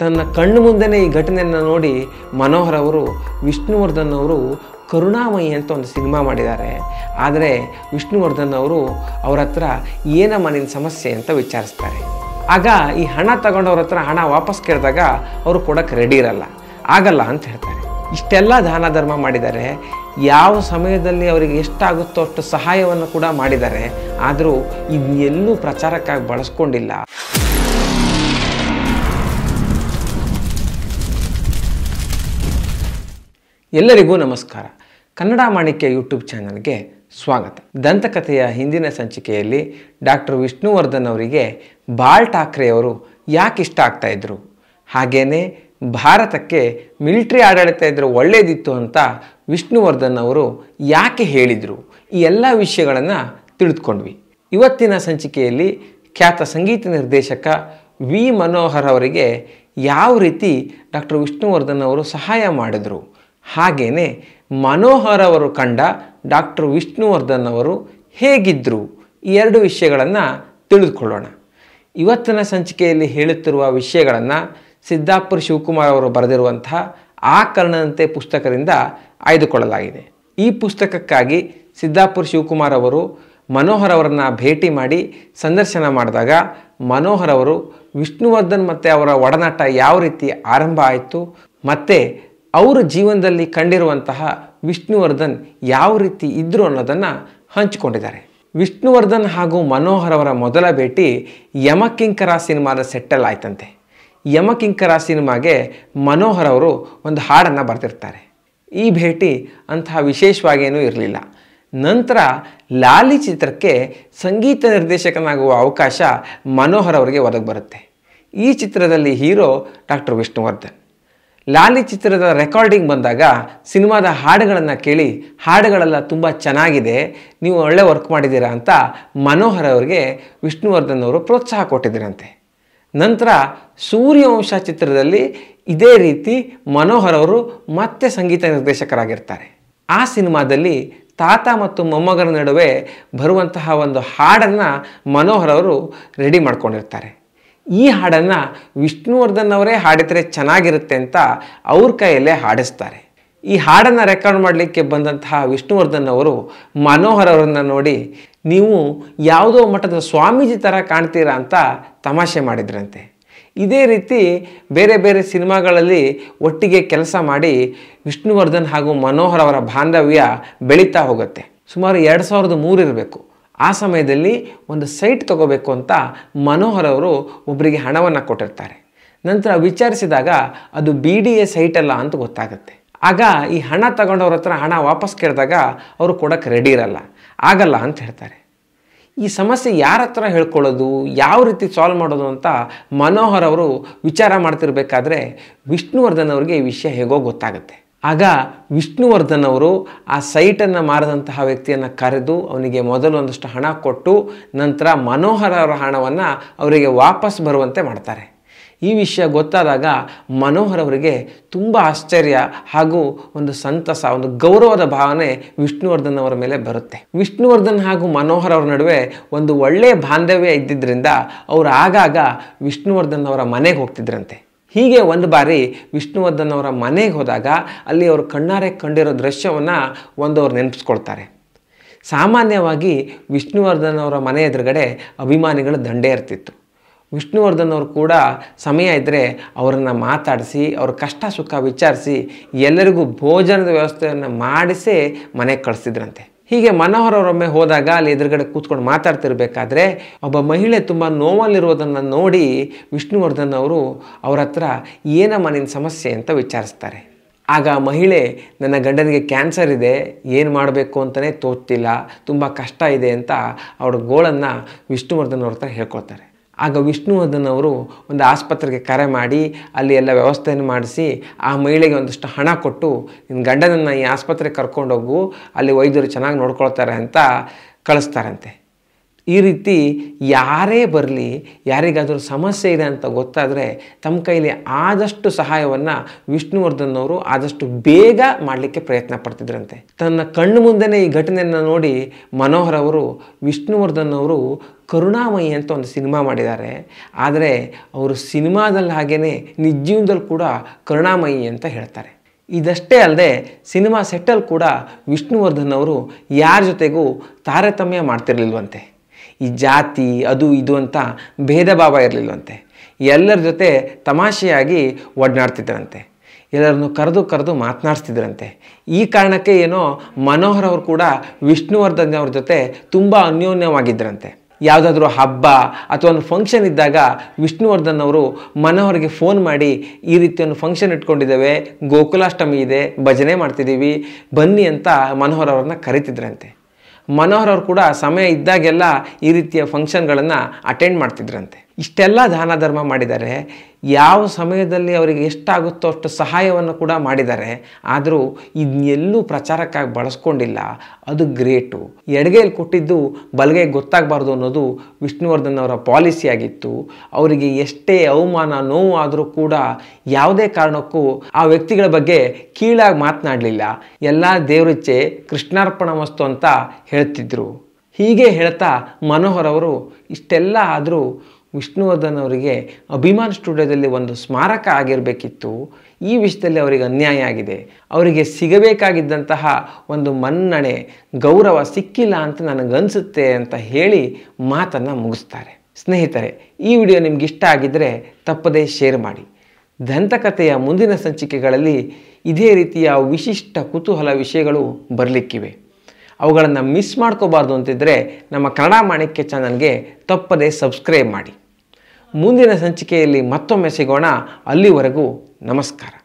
ತನ್ನ ಕಣ್ಣು ಮುಂದೆನೇ ಈ ಘಟನೆಯನ್ನು ನೋಡಿ ಮನೋಹರ್ ಅವರು ವಿಷ್ಣುವರ್ಧನ್ ಅವರು ಕರುಣಾಮಯಿ ಅಂತ ಒಂದು ಸಿನಿಮಾ ಮಾಡಿದ್ದಾರೆ. ಆದರೆ ವಿಷ್ಣುವರ್ಧನ್ ಅವರು ಅವ್ರ ಹತ್ರ ಏನಮ್ಮ ನಿನ್ನ ಸಮಸ್ಯೆ ಅಂತ ವಿಚಾರಿಸ್ತಾರೆ. ಆಗ ಈ ಹಣ ತಗೊಂಡವ್ರ ಹತ್ರ ಹಣ ವಾಪಸ್ ಕೇಳಿದಾಗ ಅವರು ಕೊಡೋಕ್ಕೆ ರೆಡಿ ಇರಲ್ಲ, ಆಗಲ್ಲ ಅಂತ ಹೇಳ್ತಾರೆ. ಇಷ್ಟೆಲ್ಲ ದಾನ ಧರ್ಮ ಮಾಡಿದ್ದಾರೆ, ಯಾವ ಸಮಯದಲ್ಲಿ ಅವರಿಗೆ ಎಷ್ಟಾಗುತ್ತೋ ಅಷ್ಟು ಸಹಾಯವನ್ನು ಕೂಡ ಮಾಡಿದ್ದಾರೆ. ಆದರೂ ಇದನ್ನೆಲ್ಲೂ ಪ್ರಚಾರಕ್ಕಾಗಿ ಬಳಸ್ಕೊಂಡಿಲ್ಲ. ಎಲ್ಲರಿಗೂ ನಮಸ್ಕಾರ. ಕನ್ನಡ ಮಾಣಿಕ್ಯ ಯೂಟ್ಯೂಬ್ ಚಾನಲ್ಗೆ ಸ್ವಾಗತ. ದಂತಕಥೆಯ ಹಿಂದಿನ ಸಂಚಿಕೆಯಲ್ಲಿ ಡಾಕ್ಟರ್ ವಿಷ್ಣುವರ್ಧನ್ ಅವರಿಗೆ ಬಾಳ್ ಠಾಕ್ರೆ ಅವರು ಯಾಕೆ ಇಷ್ಟ ಆಗ್ತಾಯಿದ್ರು, ಹಾಗೇನೆ ಭಾರತಕ್ಕೆ ಮಿಲಿಟರಿ ಆಡಳಿತ ಇದ್ದರೆ ಒಳ್ಳೆಯದಿತ್ತು ಅಂತ ವಿಷ್ಣುವರ್ಧನ್ ಅವರು ಯಾಕೆ ಹೇಳಿದರು, ಈ ಎಲ್ಲ ವಿಷಯಗಳನ್ನು ತಿಳಿದುಕೊಂಡ್ವಿ. ಇವತ್ತಿನ ಸಂಚಿಕೆಯಲ್ಲಿ ಖ್ಯಾತ ಸಂಗೀತ ನಿರ್ದೇಶಕ ವಿ ಮನೋಹರ್ ಅವರಿಗೆ ಯಾವ ರೀತಿ ಡಾಕ್ಟರ್ ವಿಷ್ಣುವರ್ಧನ್ ಅವರು ಸಹಾಯ ಮಾಡಿದರು, ಹಾಗೆಯೇ ಮನೋಹರ್ ಅವರು ಕಂಡ ಡಾಕ್ಟರ್ ವಿಷ್ಣುವರ್ಧನ್ ಅವರು ಹೇಗಿದ್ದರು, ಈ ಎರಡು ವಿಷಯಗಳನ್ನು ತಿಳಿದುಕೊಳ್ಳೋಣ. ಇವತ್ತಿನ ಸಂಚಿಕೆಯಲ್ಲಿ ಹೇಳುತ್ತಿರುವ ವಿಷಯಗಳನ್ನು ಸಿದ್ದಾಪುರ ಶಿವಕುಮಾರ್ ಅವರು ಬರೆದಿರುವಂತಹ ಆ ಕರ್ಣದಂತೆ ಪುಸ್ತಕದಿಂದ ಆಯ್ದುಕೊಳ್ಳಲಾಗಿದೆ. ಈ ಪುಸ್ತಕಕ್ಕಾಗಿ ಸಿದ್ದಾಪುರ ಶಿವಕುಮಾರ್ ಅವರು ಮನೋಹರ್ ಅವರನ್ನು ಭೇಟಿ ಮಾಡಿ ಸಂದರ್ಶನ ಮಾಡಿದಾಗ ಮನೋಹರ್ ಅವರು ವಿಷ್ಣುವರ್ಧನ್ ಮತ್ತು ಅವರ ಒಡನಾಟ ಯಾವ ರೀತಿ ಆರಂಭ ಆಯಿತು ಮತ್ತು ಅವರ ಜೀವನದಲ್ಲಿ ಕಂಡಿರುವಂತಹ ವಿಷ್ಣುವರ್ಧನ್ ಯಾವ ರೀತಿ ಇದ್ದರು ಅನ್ನೋದನ್ನು ಹಂಚಿಕೊಂಡಿದ್ದಾರೆ. ವಿಷ್ಣುವರ್ಧನ್ ಹಾಗೂ ಮನೋಹರ್ ಅವರ ಮೊದಲ ಭೇಟಿ ಯಮಕಿಂಕರ ಸಿನಿಮಾದ ಸೆಟ್ಟಲ್ಲಿ ಆಯ್ತಂತೆ. ಯಮಕಿಂಕರ ಸಿನಿಮಾಗೆ ಮನೋಹರ್ ಅವರು ಒಂದು ಹಾಡನ್ನು ಬರೆದಿರ್ತಾರೆ. ಈ ಭೇಟಿ ಅಂತಹ ವಿಶೇಷವಾಗೇನೂ ಇರಲಿಲ್ಲ. ನಂತರ ಲಾಲಿ ಚಿತ್ರಕ್ಕೆ ಸಂಗೀತ ನಿರ್ದೇಶಕನಾಗುವ ಅವಕಾಶ ಮನೋಹರ್ ಅವರಿಗೆ ಒದಗಿ ಬರುತ್ತೆ. ಈ ಚಿತ್ರದಲ್ಲಿ ಹೀರೋ ಡಾಕ್ಟರ್ ವಿಷ್ಣುವರ್ಧನ್. ಲಾಲಿ ಚಿತ್ರದ ರೆಕಾರ್ಡಿಂಗ್ ಬಂದಾಗ ಸಿನಿಮಾದ ಹಾಡುಗಳನ್ನು ಕೇಳಿ ಹಾಡುಗಳೆಲ್ಲ ತುಂಬ ಚೆನ್ನಾಗಿದೆ, ನೀವು ಒಳ್ಳೆ ವರ್ಕ್ ಮಾಡಿದ್ದೀರಾ ಅಂತ ಮನೋಹರ್ ಅವರಿಗೆ ವಿಷ್ಣುವರ್ಧನ್ ಅವರು ಪ್ರೋತ್ಸಾಹ ಕೊಟ್ಟಿದ್ದರಂತೆ. ನಂತರ ಸೂರ್ಯವಂಶ ಚಿತ್ರದಲ್ಲಿ ಇದೇ ರೀತಿ ಮನೋಹರ್ ಅವರು ಮತ್ತೆ ಸಂಗೀತ ನಿರ್ದೇಶಕರಾಗಿರ್ತಾರೆ. ಆ ಸಿನಿಮಾದಲ್ಲಿ ತಾತ ಮತ್ತು ಮೊಮ್ಮಗನ ನಡುವೆ ಬರುವಂತಹ ಒಂದು ಹಾಡನ್ನು ಮನೋಹರ್ ಅವರು ರೆಡಿ ಮಾಡ್ಕೊಂಡಿರ್ತಾರೆ. ಈ ಹಾಡನ್ನು ವಿಷ್ಣುವರ್ಧನ್ ಅವರೇ ಹಾಡಿದರೆ ಚೆನ್ನಾಗಿರುತ್ತೆ ಅಂತ ಅವ್ರ ಕೈಯಲ್ಲೇ ಹಾಡಿಸ್ತಾರೆ. ಈ ಹಾಡನ್ನು ರೆಕಾರ್ಡ್ ಮಾಡಲಿಕ್ಕೆ ಬಂದಂತಹ ವಿಷ್ಣುವರ್ಧನ್ ಅವರು ಮನೋಹರ್ ಅವರನ್ನು ನೋಡಿ, ನೀವು ಯಾವುದೋ ಮಠದ ಸ್ವಾಮೀಜಿ ಥರ ಕಾಣ್ತೀರಾ ಅಂತ ತಮಾಷೆ ಮಾಡಿದ್ರಂತೆ. ಇದೇ ರೀತಿ ಬೇರೆ ಬೇರೆ ಸಿನಿಮಾಗಳಲ್ಲಿ ಒಟ್ಟಿಗೆ ಕೆಲಸ ಮಾಡಿ ವಿಷ್ಣುವರ್ಧನ್ ಹಾಗೂ ಮನೋಹರ್ ಅವರ ಬಾಂಧವ್ಯ ಬೆಳೀತಾ ಹೋಗುತ್ತೆ. ಸುಮಾರು 2003 ಇರಬೇಕು. ಆ ಸಮಯದಲ್ಲಿ ಒಂದು ಸೈಟ್ ತೊಗೋಬೇಕು ಅಂತ ಮನೋಹರ್ ಅವರು ಒಬ್ಬರಿಗೆ ಹಣವನ್ನು ಕೊಟ್ಟಿರ್ತಾರೆ. ನಂತರ ವಿಚಾರಿಸಿದಾಗ ಅದು BDA ಸೈಟ್ ಅಲ್ಲ ಅಂತ ಗೊತ್ತಾಗುತ್ತೆ. ಆಗ ಈ ಹಣ ತಗೊಂಡವ್ರ ಹತ್ರ ಹಣ ವಾಪಸ್ ಕೇಳಿದಾಗ ಅವರು ಕೊಡೋಕ್ಕೆ ರೆಡಿ ಇರಲ್ಲ, ಆಗಲ್ಲ ಅಂತ ಹೇಳ್ತಾರೆ. ಈ ಸಮಸ್ಯೆ ಯಾರ ಹತ್ರ ಹೇಳ್ಕೊಳ್ಳೋದು, ಯಾವ ರೀತಿ ಸಾಲ್ವ್ ಮಾಡೋದು ಅಂತ ಮನೋಹರ್ ಅವರು ವಿಚಾರ ಮಾಡ್ತಿರ್ಬೇಕಾದ್ರೆ ವಿಷ್ಣುವರ್ಧನ್ ಅವರಿಗೆ ಈ ವಿಷಯ ಹೇಗೋ ಗೊತ್ತಾಗುತ್ತೆ. ಆಗ ವಿಷ್ಣುವರ್ಧನ್ ಅವರು ಆ ಸೈಟನ್ನು ಮಾರಿದಂತಹ ವ್ಯಕ್ತಿಯನ್ನು ಕರೆದು ಅವನಿಗೆ ಮೊದಲು ಒಂದಷ್ಟು ಹಣ ಕೊಟ್ಟು ನಂತರ ಮನೋಹರ್ ಅವರ ಹಣವನ್ನು ಅವರಿಗೆ ವಾಪಸ್ ಬರುವಂತೆ ಮಾಡ್ತಾರೆ. ಈ ವಿಷಯ ಗೊತ್ತಾದಾಗ ಮನೋಹರ್ ಅವರಿಗೆ ತುಂಬ ಆಶ್ಚರ್ಯ ಹಾಗೂ ಒಂದು ಸಂತಸ, ಒಂದು ಗೌರವದ ಭಾವನೆ ವಿಷ್ಣುವರ್ಧನ್ ಅವರ ಮೇಲೆ ಬರುತ್ತೆ. ವಿಷ್ಣುವರ್ಧನ್ ಹಾಗೂ ಮನೋಹರ್ ಅವರ ನಡುವೆ ಒಂದು ಒಳ್ಳೆಯ ಬಾಂಧವ್ಯ ಇದ್ದಿದ್ದರಿಂದ ಅವರು ಆಗಾಗ ವಿಷ್ಣುವರ್ಧನ್ ಅವರ ಮನೆಗೆ ಹೋಗ್ತಿದ್ರಂತೆ. ಹೀಗೆ ಒಂದು ಬಾರಿ ವಿಷ್ಣುವರ್ಧನ್ ಅವರ ಮನೆಗೆ ಹೋದಾಗ ಅಲ್ಲಿ ಅವರು ಕಣ್ಣಾರೆ ಕಂಡಿರೋ ದೃಶ್ಯವನ್ನು ಅವ್ರು ನೆನಪಿಸ್ಕೊಳ್ತಾರೆ. ಸಾಮಾನ್ಯವಾಗಿ ವಿಷ್ಣುವರ್ಧನ್ ಅವರ ಮನೆ ಎದುರುಗಡೆ ಅಭಿಮಾನಿಗಳ ದಂಡೇ ಇರ್ತಿತ್ತು. ವಿಷ್ಣುವರ್ಧನ್ ಅವರು ಕೂಡ ಸಮಯ ಇದ್ದರೆ ಅವರನ್ನು ಮಾತಾಡಿಸಿ ಅವ್ರ ಕಷ್ಟ ಸುಖ ವಿಚಾರಿಸಿ ಎಲ್ಲರಿಗೂ ಭೋಜನದ ವ್ಯವಸ್ಥೆಯನ್ನು ಮಾಡಿಸೇ ಮನೆಗೆ ಕಳಿಸ್ತಿದ್ರಂತೆ. ಹೀಗೆ ಮನೋಹರ್ ಅವರೊಮ್ಮೆ ಹೋದಾಗ ಅಲ್ಲಿ ಎದುರುಗಡೆ ಕೂತ್ಕೊಂಡು ಮಾತಾಡ್ತಿರ್ಬೇಕಾದ್ರೆ ಒಬ್ಬ ಮಹಿಳೆ ತುಂಬ ನೋವಲ್ಲಿರೋದನ್ನು ನೋಡಿ ವಿಷ್ಣುವರ್ಧನ್ ಅವರು ಅವ್ರ ಹತ್ರ ಏನಮ್ಮ ನಿನ್ನ ಸಮಸ್ಯೆ ಅಂತ ವಿಚಾರಿಸ್ತಾರೆ. ಆಗ ಮಹಿಳೆ, ನನ್ನ ಗಂಡನಿಗೆ ಕ್ಯಾನ್ಸರ್ ಇದೆ, ಏನು ಮಾಡಬೇಕು ಅಂತಲೇ ತೋಚ್ತಿಲ್ಲ, ತುಂಬ ಕಷ್ಟ ಇದೆ ಅಂತ ಅವ್ರ ಗೋಳನ್ನು ವಿಷ್ಣುವರ್ಧನ್ ಅವ್ರ ಹತ್ರ ಹೇಳ್ಕೊಳ್ತಾರೆ. ಆಗ ವಿಷ್ಣುವರ್ಧನ್ ಅವರು ಒಂದು ಆಸ್ಪತ್ರೆಗೆ ಕರೆ ಮಾಡಿ ಅಲ್ಲಿ ಎಲ್ಲ ವ್ಯವಸ್ಥೆಯನ್ನು ಮಾಡಿಸಿ ಆ ಮಹಿಳೆಗೆ ಒಂದಷ್ಟು ಹಣ ಕೊಟ್ಟು, ನಿನ್ನ ಗಂಡನನ್ನು ಈ ಆಸ್ಪತ್ರೆಗೆ ಕರ್ಕೊಂಡೋಗು, ಅಲ್ಲಿ ವೈದ್ಯರು ಚೆನ್ನಾಗಿ ನೋಡ್ಕೊಳ್ತಾರೆ ಅಂತ ಕಳಿಸ್ತಾರಂತೆ. ಈ ರೀತಿ ಯಾರೇ ಬರಲಿ, ಯಾರಿಗಾದರೂ ಸಮಸ್ಯೆ ಇದೆ ಅಂತ ಗೊತ್ತಾದರೆ ತಮ್ಮ ಕೈಲಿ ಆದಷ್ಟು ಸಹಾಯವನ್ನು ವಿಷ್ಣುವರ್ಧನ್ ಅವರು ಆದಷ್ಟು ಬೇಗ ಮಾಡಲಿಕ್ಕೆ ಪ್ರಯತ್ನ ಪಡ್ತಿದ್ರಂತೆ. ತನ್ನ ಕಣ್ಣು ಮುಂದೆನೇ ಈ ಘಟನೆಯನ್ನು ನೋಡಿ ಮನೋಹರ್ ಅವರು ವಿಷ್ಣುವರ್ಧನ್ ಅವರು ಕರುಣಾಮಯಿ ಅಂತ ಒಂದು ಸಿನಿಮಾ ಮಾಡಿದ್ದಾರೆ. ಆದರೆ ಅವರು ಸಿನಿಮಾದಲ್ಲಿ ಹಾಗೇ ನಿಜ ಜೀವನದಲ್ಲಿ ಕೂಡ ಕರುಣಾಮಯಿ ಅಂತ ಹೇಳ್ತಾರೆ. ಇದಷ್ಟೇ ಅಲ್ಲದೆ ಸಿನಿಮಾ ಸೆಟ್ಟಲ್ಲಿ ಕೂಡ ವಿಷ್ಣುವರ್ಧನ್ ಅವರು ಯಾರ ಜೊತೆಗೂ ತಾರತಮ್ಯ ಮಾಡ್ತಿರ್ಲಿಲ್ವಂತೆ. ಈ ಜಾತಿ ಅದು ಇದು ಅಂತ ಭೇದ ಭಾವ ಇರಲಿಲ್ವಂತೆ. ಎಲ್ಲರ ಜೊತೆ ತಮಾಷೆಯಾಗಿ ಒಡನಾಡ್ತಿದ್ರಂತೆ. ಎಲ್ಲರನ್ನು ಕರೆದು ಮಾತನಾಡಿಸ್ತಿದ್ರಂತೆ. ಈ ಕಾರಣಕ್ಕೆ ಏನೋ ಮನೋಹರ್ ಅವರು ಕೂಡ ವಿಷ್ಣುವರ್ಧನ್ ಅವ್ರ ಜೊತೆ ತುಂಬ ಅನ್ಯೋನ್ಯವಾಗಿದ್ದರಂತೆ. ಯಾವುದಾದ್ರೂ ಹಬ್ಬ ಅಥವಾ ಒಂದು ಫಂಕ್ಷನ್ ಇದ್ದಾಗ ವಿಷ್ಣುವರ್ಧನ್ ಅವರು ಮನೋಹರ್ಗೆ ಫೋನ್ ಮಾಡಿ ಈ ರೀತಿ ಒಂದು ಫಂಕ್ಷನ್ ಇಟ್ಕೊಂಡಿದ್ದೇವೆ, ಗೋಕುಲಾಷ್ಟಮಿ ಇದೆ, ಭಜನೆ ಮಾಡ್ತಿದ್ದೀವಿ, ಬನ್ನಿ ಅಂತ ಮನೋಹರ್ ಅವ್ರನ್ನ ಕರಿತಿದ್ರಂತೆ. ಮನೋಹರ್ ಅವರು ಕೂಡ ಸಮಯ ಇದ್ದಾಗೆಲ್ಲ ಈ ರೀತಿಯ ಫಂಕ್ಷನ್ಗಳನ್ನು ಅಟೆಂಡ್ ಮಾಡ್ತಿದ್ರಂತೆ. ಇಷ್ಟೆಲ್ಲ ದಾನ ಧರ್ಮ ಮಾಡಿದ್ದಾರೆ. ಯಾವ ಸಮಯದಲ್ಲಿ ಅವರಿಗೆ ಎಷ್ಟಾಗುತ್ತೋ ಅಷ್ಟು ಸಹಾಯವನ್ನು ಕೂಡ ಮಾಡಿದ್ದಾರೆ. ಆದರೂ ಇದನ್ನೆಲ್ಲೂ ಪ್ರಚಾರಕ್ಕಾಗಿ ಬಳಸ್ಕೊಂಡಿಲ್ಲ. ಅದು ಗ್ರೇಟು. ಎಡಗೈಲಿ ಕೊಟ್ಟಿದ್ದು ಬಲಗೈಗೆ ಗೊತ್ತಾಗಬಾರ್ದು ಅನ್ನೋದು ವಿಷ್ಣುವರ್ಧನ್ ಅವರ ಪಾಲಿಸಿ ಆಗಿತ್ತು. ಅವರಿಗೆ ಎಷ್ಟೇ ಅವಮಾನ ನೋವು ಆದರೂ ಕೂಡ ಯಾವುದೇ ಕಾರಣಕ್ಕೂ ಆ ವ್ಯಕ್ತಿಗಳ ಬಗ್ಗೆ ಕೀಳಾಗಿ ಮಾತನಾಡಲಿಲ್ಲ. ಎಲ್ಲ ದೇವರಿಚ್ಛೆ, ಕೃಷ್ಣಾರ್ಪಣ ವಸ್ತು ಅಂತ ಹೇಳ್ತಿದ್ರು. ಹೀಗೆ ಹೇಳ್ತಾ ಮನೋಹರ್ ಅವರು ಇಷ್ಟೆಲ್ಲ ಆದರೂ ವಿಷ್ಣುವರ್ಧನ್ ಅವರಿಗೆ ಅಭಿಮಾನ್ ಸ್ಟುಡಿಯೋದಲ್ಲಿ ಒಂದು ಸ್ಮಾರಕ ಆಗಿರಬೇಕಿತ್ತು. ಈ ವಿಷಯದಲ್ಲಿ ಅವರಿಗೆ ಅನ್ಯಾಯ ಆಗಿದೆ. ಅವರಿಗೆ ಸಿಗಬೇಕಾಗಿದ್ದಂತಹ ಒಂದು ಮನ್ನಣೆ, ಗೌರವ ಸಿಕ್ಕಿಲ್ಲ ಅಂತ ನನಗನ್ಸುತ್ತೆ ಅಂತ ಹೇಳಿ ಮಾತನ್ನು ಮುಗಿಸ್ತಾರೆ. ಸ್ನೇಹಿತರೆ, ಈ ವಿಡಿಯೋ ನಿಮ್ಗೆ ಇಷ್ಟ ಆಗಿದ್ದರೆ ತಪ್ಪದೇ ಶೇರ್ ಮಾಡಿ. ದಂತಕಥೆಯ ಮುಂದಿನ ಸಂಚಿಕೆಗಳಲ್ಲಿ ಇದೇ ರೀತಿಯ ವಿಶಿಷ್ಟ ಕುತೂಹಲ ವಿಷಯಗಳು ಬರಲಿಕ್ಕಿವೆ. ಅವುಗಳನ್ನು ಮಿಸ್ ಮಾಡ್ಕೋಬಾರ್ದು ಅಂತಿದ್ದರೆ ನಮ್ಮ ಕನ್ನಡ ಮಾಣಿಕ್ಯ ಚಾನಲ್ಗೆ ತಪ್ಪದೇ ಸಬ್ಸ್ಕ್ರೈಬ್ ಮಾಡಿ. ಮುಂದಿನ ಸಂಚಿಕೆಯಲ್ಲಿ ಮತ್ತೊಮ್ಮೆ ಸಿಗೋಣ. ಅಲ್ಲಿವರೆಗೂ ನಮಸ್ಕಾರ.